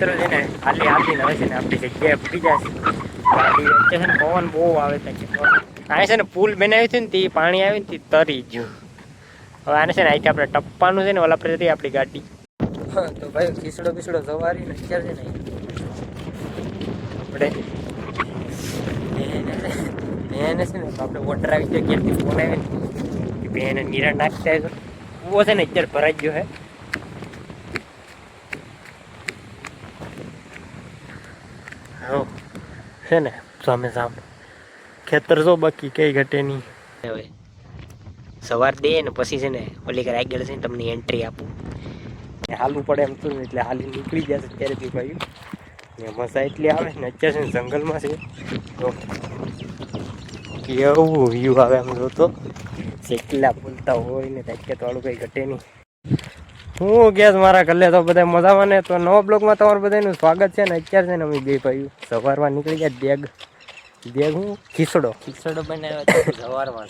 મિત્રો છે ને હાલી આવે છે ને આપણી જગ્યાએ ફરી જશે. ગાડી વચ્ચે છે ને પવન બહુ આવે આ છે ને પુલ બનાવ્યું છે ને તે પાણી આવે ને તે તરી ગયું. હવે આને છે ને અહીંથી આપણે ટપ્પાનું છે ને ઓલા પ્રતિ આપણી ગાડી. હા તો ભાઈ ખીસડો સવારી ને અત્યારે છે ને આપણે એને છે ને આપણે વોટર આવી જાય ક્યાંથી ફોન આવે ને કે એને નિરા નાખતા કૂવો છે ને અત્યારે ભરાઈ ગયો હે. હા છે ને સામે ખેતર જો બાકી કઈ ઘટે નહીં. હવે સવાર દે ને પછી છે ને ઓલી કર આગળ છે ને તમને એન્ટ્રી આપું. હાલવું પડે એમ તો એટલે હાલી નીકળી જશે અત્યારે બી ભાઈ ને મજા એટલી આવે ને અત્યારે છે ને જંગલમાં છે તો કેવું વ્યૂ આવે એમ જોતો શેકલા બોલતા હોય ને ત્યાં તો વાળું કઈ ઘટે નહીં. હું ગેસ મારા કલ્લે તો બધા મજામાં ને તો નવા બ્લોગમાં તમારું બધાનું સ્વાગત છે ને. અત્યારે છે ને અમે બે ભાઈ સવારમાં નીકળી ગયા બેગ હું ખીસડો બનાવ્યો સવારમાં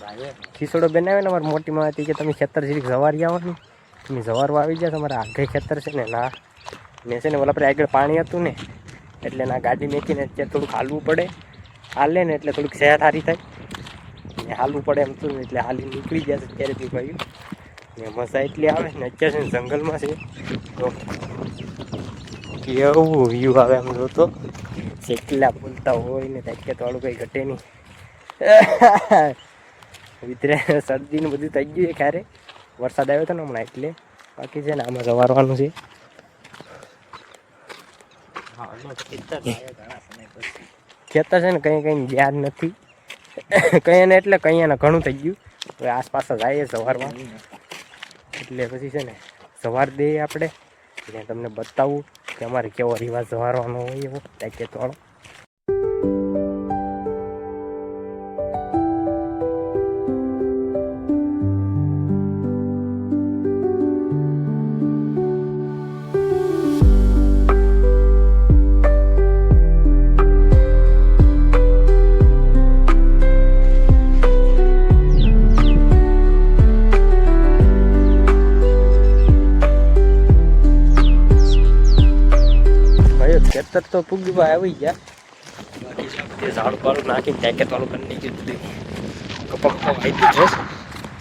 ખીસડો બનાવ્યો ને અમારી મોટી માં હતી કે તમે ખેતર જેવી સવારી આવવાનું તમે સવારમાં આવી ગયા તમારા આખે ખેતર છે ને ના ને છે ને ઓલા આપણે આગળ પાણી હતું ને એટલે ના ગાડી મેકીને અત્યારે થોડુંક હાલવું પડે. હાલે ને એટલે થોડુંક સેહત સારી થાય ને હાલવું પડે એમ તો એટલે હાલી નીકળી જશે અત્યારે બી ભાઈ ને મજા એટલી આવે ને અત્યારે છે ને જંગલમાં છે તો કેવું વ્યૂ આવે એમ જોતો શેકલા બોલતા હોય ને ત્યાં તો વાળું કઈ ઘટે નહીં. વિતરે શરદી ને બધું થઈ ગયું છે ક્યારે વરસાદ આવ્યો હતો ને હમણાં એટલે બાકી છે ને આમાં સવારવાનું છે. ખેતર છે ને કઈ યાદ નથી કઈ ને એટલે કઈ એને ઘણું થઈ ગયું હવે આસપાસ જ આવીએ સવારમાં એટલે પછી છે ને સવાર દે આપણે ને તમને બતાવું કે અમારે કેવો રિવાજ સવારવાનો હોય એવો ત્યાં તો વાળો. ખેતર તો પૂગવા આવી ગયા બાકી ઝાડ પાડું નાખીને પેકેટ વાળું કરી નાખ્યું બધું કપા આવી ગયું છે.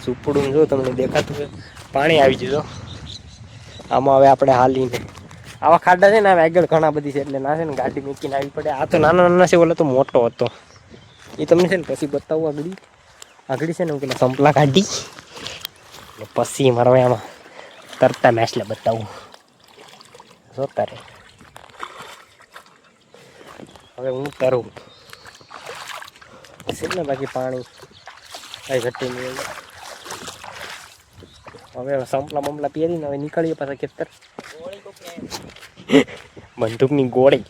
સુપડું જો તમને દેખાતું હોય પાણી આવી ગયું. આમાં હવે આપણે હાલીને આવા ખાડા છે ને હવે આગળ ઘણા બધી છે એટલે ના છે ને ગાડી મૂકીને આવી પડે. આ તો નાના છે ઓલો તો મોટો હતો એ તમને છે ને પછી બતાવું આગળ છે ને હું પેલા સંપલા કાઢી ને પછી મારે આમાં તરતા મેસલે બતાવું જોતા રે. હવે હું તરું છે ને બાકી પાણી કઈ ઘટી નહીં. હવે સંપલા બમલા પહેરીને હવે નીકળીએ પાછા ખેતર. બંદૂકની ગોળી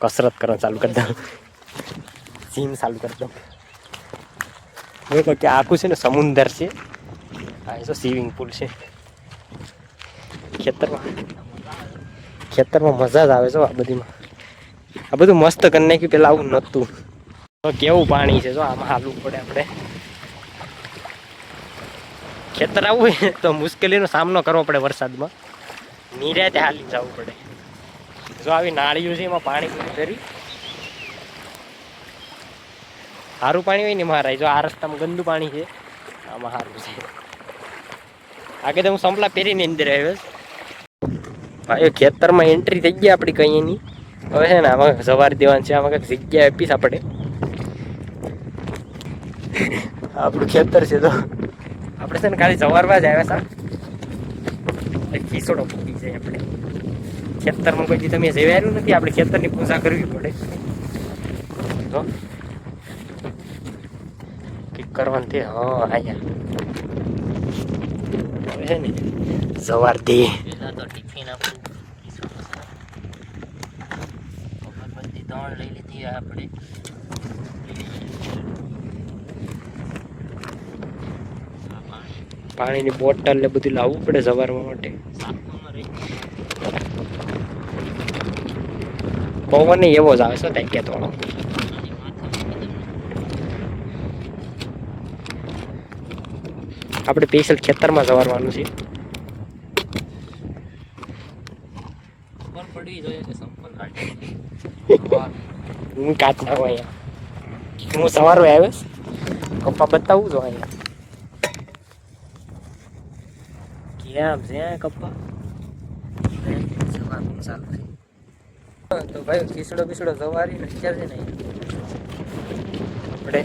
કસરત કરવાનું ચાલુ કરી દઉં જીમ ચાલુ કરી દઉં. હવે કે આખું છે ને સમુદર છે આ તો સ્વિમિંગ પુલ છે. ખેતરમાં મજા જ આવે છે આ બધીમાં. આ બધું મસ્ત કરી નાખ્યું પેલા આવું નહોતું. કેવું પાણી છે જો આમાં હાલવું પડે આપણે. ખેતર આવવું હોય તો મુશ્કેલીનો સામનો કરવો પડે વરસાદમાં નિરાતે હાલી જવું પડે. જો આવી નાળીઓ છે એમાં પાણી ભરી સારું પાણી હોય ને મારા જો આ રસ્તામાં ગંદુ પાણી છે આમાં સારું છે. આગળ તો હું સંપલા પહેરીને અંદર આવ્યો ભાઈ ખેતરમાં એન્ટ્રી થઈ ગયા આપણી કઈ એની. હવે છે ને આમાં સવાર દેવાનું છે આમાં કંઈક જગ્યા આપીશ આપણે. આપણું ખેતર છે તો આપણે છે ને ખાલી સવારમાં જ આવ્યા હતા ખીસોડો પૂકી જાય આપણે ખેતરમાં કોઈ તમે જવાયું નથી. આપણે ખેતરની પૂજા કરવી પડે તો કંઈક કરવાનું તે. હા આયા હવે છે ને સવાર દે તો ટિફિન આપું અગરબત્તી 3 લઈ લીધી આપણે. પાણીની બોટલ ને બધું લાવવું પડે સવારમાં માટે. પવન એવો જ આવે છે ત્યાં તો આપણે સ્પેશિયલ ખેતરમાં સવારવાનું છે. હું કાચ નાખું અહીંયા. હું સવારે આવ્યો કપ્પા બતાવું છું અહીંયા. કેમ છે કપ્પા સવારનું ચાલુ છે. તો ભાઈ ખીસડો બીસડો સવારી ને અત્યારે છે ને આપણે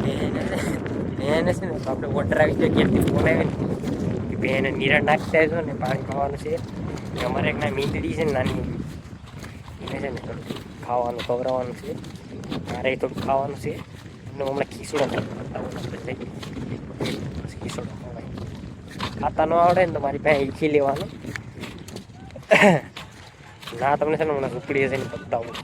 બેને છે ને આપણે વોટર આવી જગ્યાથી ફોન આવે ને કે બેને નિરણ નાખતા છો ને પાણી ખાવાનું છે. અમારે એક ના મીંદડી છે ને નાની એને છે ને થોડું ખાવાનું ખવડાવવાનું છે. મારે થોડું ખાવાનું છે અને હમણાં ખીસડો ખીસડો ખવાય. ખાતા ન આવડે ને તો મારી પાસે ઈખી લેવાનું. ના તમને છે ને હમણાં ઝૂંપડી હશે ને બતાવું.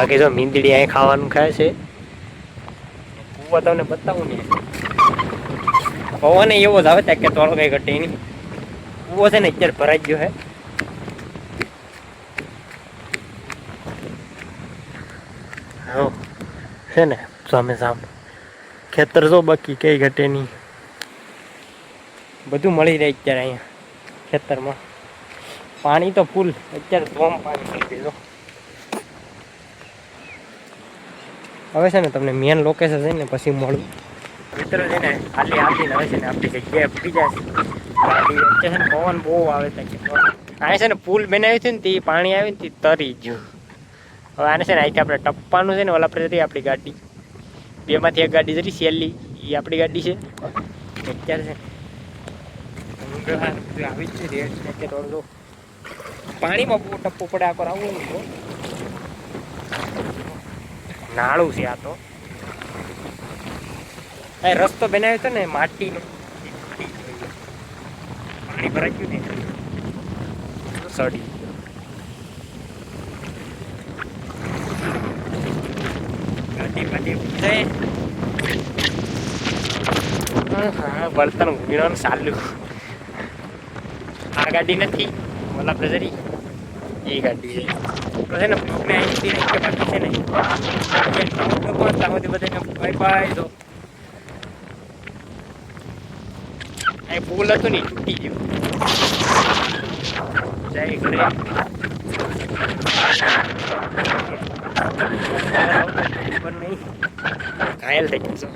બાકી જો મીંદડી અહીં ખાવાનું ખાય છે. કૂવો તમને બતાવું ને પવન એવો જ આવે ત્યાં કે થોડો કઈ ઘટે નહીં. કૂવો છે ને અત્યારે ભરાઈ ગયો છે ને સામે સામે ખેતર જો બાકી કઈ ઘટે નહીં. બધું મળી રહે અત્યારે અહીંયા ખેતરમાં. પાણી તો ફૂલ અત્યારે ધોમ પાણી થઈ ગયું. હવે છે ને તમને મેન લોકેશન છે ને પછી મળું મિત્રો છે ને ખાલી આપીને હવે છે ને આપણી જગ્યાએ પડી જાય છે ને પવન બહુ આવે ત્યાં આ છે ને પુલ બનાવ્યું છે ને તે પાણી આવે ને તે તરી ગયું. હવે આને છે ને અહીંથી આપણે ટપ્પાનું છે ને ઓલા આપણે જતી આપણી ગાડી બેમાંથી એક ગાડી જતી સેલી એ આપણી ગાડી છે. અત્યારે છે આવી જ છે રેટ થોડું પાણીમાં બહુ ટપ્પો પડે આખો આવું નાળું છે. આ તો રસ્તો બનાવ્યો હતો ને માટીનો પાણી ભરાઈ ગયું ને સડી ગાડી હા બળતણ વીણવાનું ચાલ્યું. આ ગાડી નથી ઓલા પ્રજરી એ ગાડી છે. છે ને બ્લોકને અહીંથી નહીં કે બાકી છે ને ત્યાં બધાને બાય બાય. તો અહીં પુલ હતું ને તૂટી ગયું. જય ઘરે ખબર નહીં ઘાયલ થઈ ગયો છો.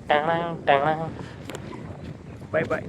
ટાણા ટાણા બાય બાય.